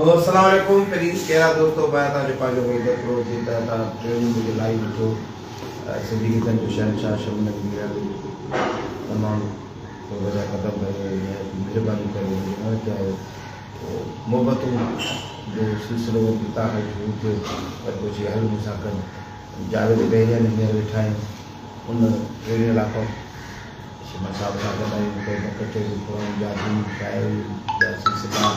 अस्सलाम वालेकुम प्लीज कहिड़ा दोस्तों पाया था पंहिंजो कोई दफ़ो हुजे त तव्हां ट्रेनिंग जो लाइव ॾिठो सिंधी गीतनि जो शहनशाह शबनम मीर तमामु वजह ख़तमु कयो महिरबानी करे न चाहियो मोहबतूं जो सिलसिलो गीता खां शुरू थियो पर कुझु हल मूंसां कनि जावेद बहरिया ने हींअर वेठा आहिनि उन ट्रेनिंग इलाइक़ो शिमा साहब सां गॾु आहियूं कोई न कचहरी पुराणी यादियूं शाइरी जा सिलसिला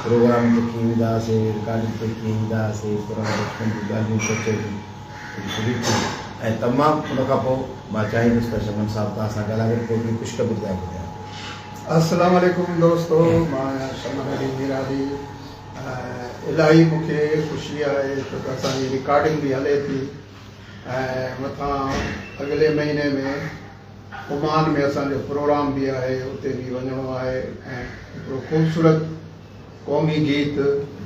प्रोग्राम ते कीअं ईंदा हुआसीं रिकॉर्डिंग ते कीअं ईंदा हुआसीं पुराणा बचपन जूं ॻाल्हियूं कचहरियूं शुरू थियूं ऐं तमामु उन खां पोइ मां चाहींदुसि त शमन साहब तव्हां सां ॻाल्हाए पोइ बि ख़ुशख़बरी ॿुधायो। अस्सलाम वालेकुम दोस्तों, मां शमन अली मीरादी। इलाही मूंखे ख़ुशी आहे छो त असांजी रिकॉर्डिंग बि हले थी ऐं मथां अॻिले महीने में ओमान में असांजो प्रोग्राम बि आहे, उते बि वञिणो आहे ऐं हिकिड़ो ख़ूबसूरत क़ौमी गीत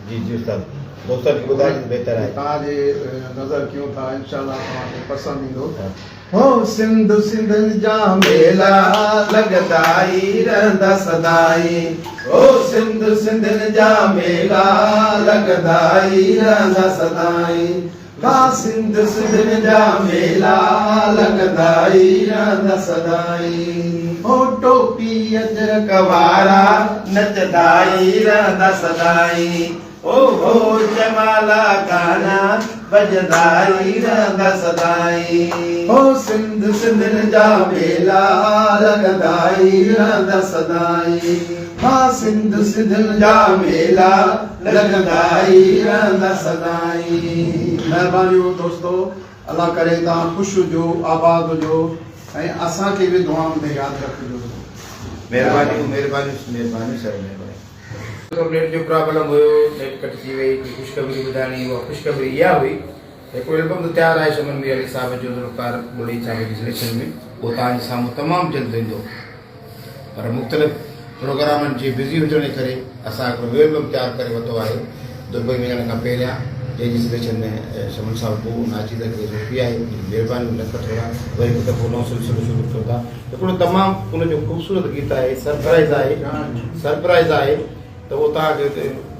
जी जी सर दोस्तनि खे ॿुधाइण बहितर आहे तव्हांजे नज़र कयूं था, इंशाल्लाह तव्हांखे पसंदि ईंदो। हो सिंध सिंधनि जा मेला लॻंदा ई रहंदा सदाई ओ सिंध सिंधनि जा मेला लॻंदा ई रहंदा सदाई का सिंध सिंधनि जा मेला लॻंदा ई रहंदा सदाई ओ टोपी अजरक वारा नचंदा ई रहंदा सदाई ओ हो जमाला गाना बजदा ई रहंदा सदाई ओ सिंध सिंधनि जा मेला लॻंदा ई रहंदा सदाई हा सिंध सिंधनि जा मेला लॻंदा ई रहंदा सदाई। महिरबानी दोस्तों, अल्लाह करे तव्हां ख़ुशि हुजो, आबाद हुजो ऐं असांखे बि दुआउनि में यादि रखिजो। महिरबानी महिरबानी महिरबानी सर महिरबानी। नेट जो प्रॉब्लम हुयो, नेट कटिजी वई, ख़ुशख़बरी ॿुधाइणी, उहा ख़ुशख़बरी इहा हुई हिकिड़ो एल्बम त तयारु आहे शमन मीर अली साहिब जो ज़ुल्फ़कार ॿुड़ी साहिब जी सिलेक्शन में, उहो तव्हांजे साम्हूं तमामु जल्द ईंदो, पर मुख़्तलिफ़ प्रोग्रामनि जे बिज़ी हुजण जे करे असां हिकिड़ो ॿियो एल्बम तयारु करे वरितो आहे दुबई वञण खां पहिरियां, जंहिंजी सिलेक्शन में शमन साहब पोइ नाचीद खे रोकी आहे। महिरबानी न थोरा वरी हिकु दफ़ो नओं सिलसिलो शुरू कयो था। हिकिड़ो तमामु उनजो ख़ूबसूरत गीत आहे, सरप्राइज़ आहे त उहो तव्हांखे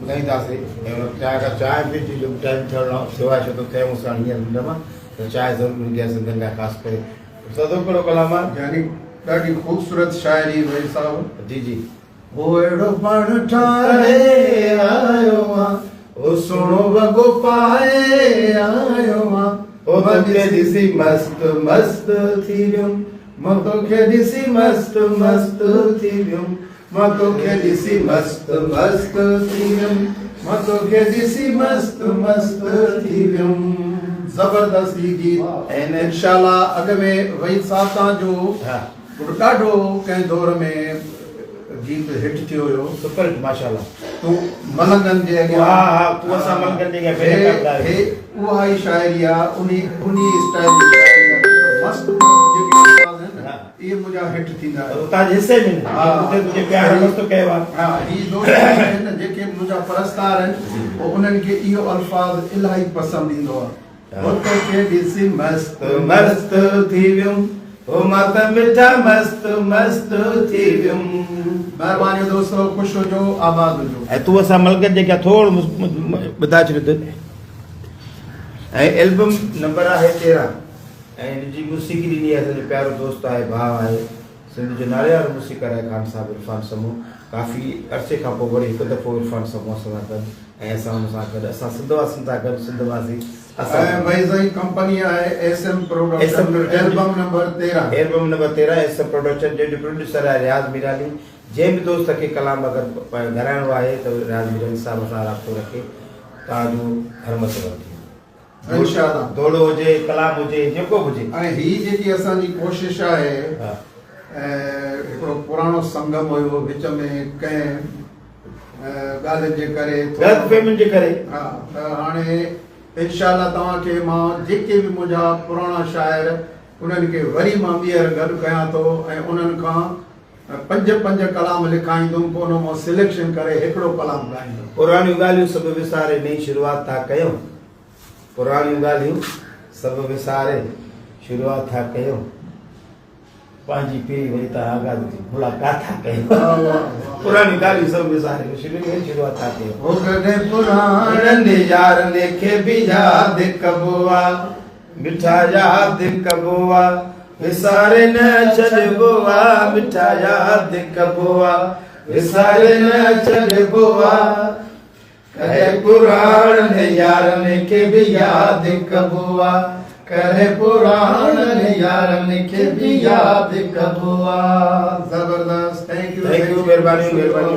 ॿुधाईंदासीं ऐं हुन चांहि बि जो टाइम थियणो सवाइ छो त थिए मूंसां हींअर मुंड मां त चांहि ज़रूरु हूंदी आहे सिंधियुनि लाइ ख़ासि करे। सदो कहिड़ो कलाम आहे, यानी ॾाढी ख़ूबसूरत शाइरी भाई साहब। जी जी वो अहिड़ो पाण ठाहे आयो आहे, ओ सुहिणो वॻो पाए आयो आहे, ओ तोखे ॾिसी मस्त मस्त थी वियुमि, मां तोखे ॾिसी मस्त मस्त थी वियुमि, मां तोखे ॾिसी मस्त मस्त थी वियुमि, मां तोखे ॾिसी मस्त मस्त थी वियुमि। ज़बरदस्ती गीत ऐं इंशाल्लाह अॻ में वहीद साहब तव्हांजो ॾाढो कंहिं दौर में गीत हिट थियो हुयो, सुपर हिट माशाल्लाह। तूं मलंगनि जे अॻियां तूं असां मलंगनि जे अॻियां उहा ई शाइरी आहे, उन स्टाइल जी शाइरी आहे, मस्त जेके अंदाज़ आहिनि इहे मुंहिंजा हिट थींदा आहिनि। तव्हांजे हिसे में तुंहिंजे प्यार मस्त कयो आहे। हा ही दोस्त आहिनि जेके मुंहिंजा परस्तार आहिनि, पोइ उन्हनि खे इहो अल्फाज़ इलाही पसंदि ईंदो आहे। ओ तोखे ॾिसी मस्त मस्त थी वियुमि, ओ मां त मिठा मस्त मस्त थी वियुमि। महिरबानी दोस्तों, ख़ुशि हुजो, आबाद हुजो। ऐं तूं असां मलकनि जे अॻियां थोरो ॿुधाए छॾियो ऐं एल्बम नंबर आहे 13 ऐं हिनजी मूसीक़ी ॾिनी आहे असांजो प्यारो दोस्त आहे, भाउ आहे, सिंध जो नालेवार मूसीक़ार आहे खान साहिब इरफान समूह। काफ़ी अरसे खां पोइ वरी हिकु दफ़ो इरफान समूह असां सां गॾु ऐं असां हुन सां गॾु असां सिंधवासियुनि सां गॾु सिंधवासी ऐं भाई साईं कंपनी आहे SM production, album number 13 SM production, जंहिंजो प्रोड्यूसर आहे रियाज़ मीराली। जंहिं बि दोस्त खे कलाम अगरि ॻाल्हाइणो आहे त रियाज़ मीराली साहिब सां राब्तो रखे तव्हांजो हर मसइलो थी इंशाल्लाह। दौड़ो हुजे, कलाम हुजे, जेको हुजे। ऐं ही जेकी असांजी कोशिश आहे, हिकिड़ो पुराणो संगम हुयो विच में कंहिं ॻाल्हि जे करे, ग़लतफ़हमियुनि जे करे, हा त हाणे इंशाल्लाह तव्हांखे मां जेके बि मुंहिंजा पुराणा शाइर उन्हनि खे वरी मां ॿीहर गॾु कयां थो ऐं उन्हनि खां 5 कलाम लिखाईंदुमि, पोइ उन मां सिलेक्शन करे हिकिड़ो कलाम ॻाईंदुमि। पुराणियूं ॻाल्हियूं सभु विसारे नई शुरूआत था कयूं, पुराणियूं ॻाल्हियूं सभु विसारे शुरूआत था कयूं, पंहिंजी पीढ़ी वरी त आगाज़ थी मुलाक़ात था कयूं वाह, वाह, वाह। पुरानी ॻाल्हियूं सभु विसारे शुरूआत था कयूं हो कॾहिं पुराणनि यारनि खे बि यादि कबो आहे मिठा यादि कबो आहे विसारे न छॾिबो आहे मिठा यादि कबो आहे विसारे न छॾिबो आहे कॾहिं पुराणनि यारनि खे बि यादि कबो आहे कॾहिं पुराणनि यारनि खे बि यादि कबो आहे ज़बरदस्त थैंक यू महिरबानी महिरबानी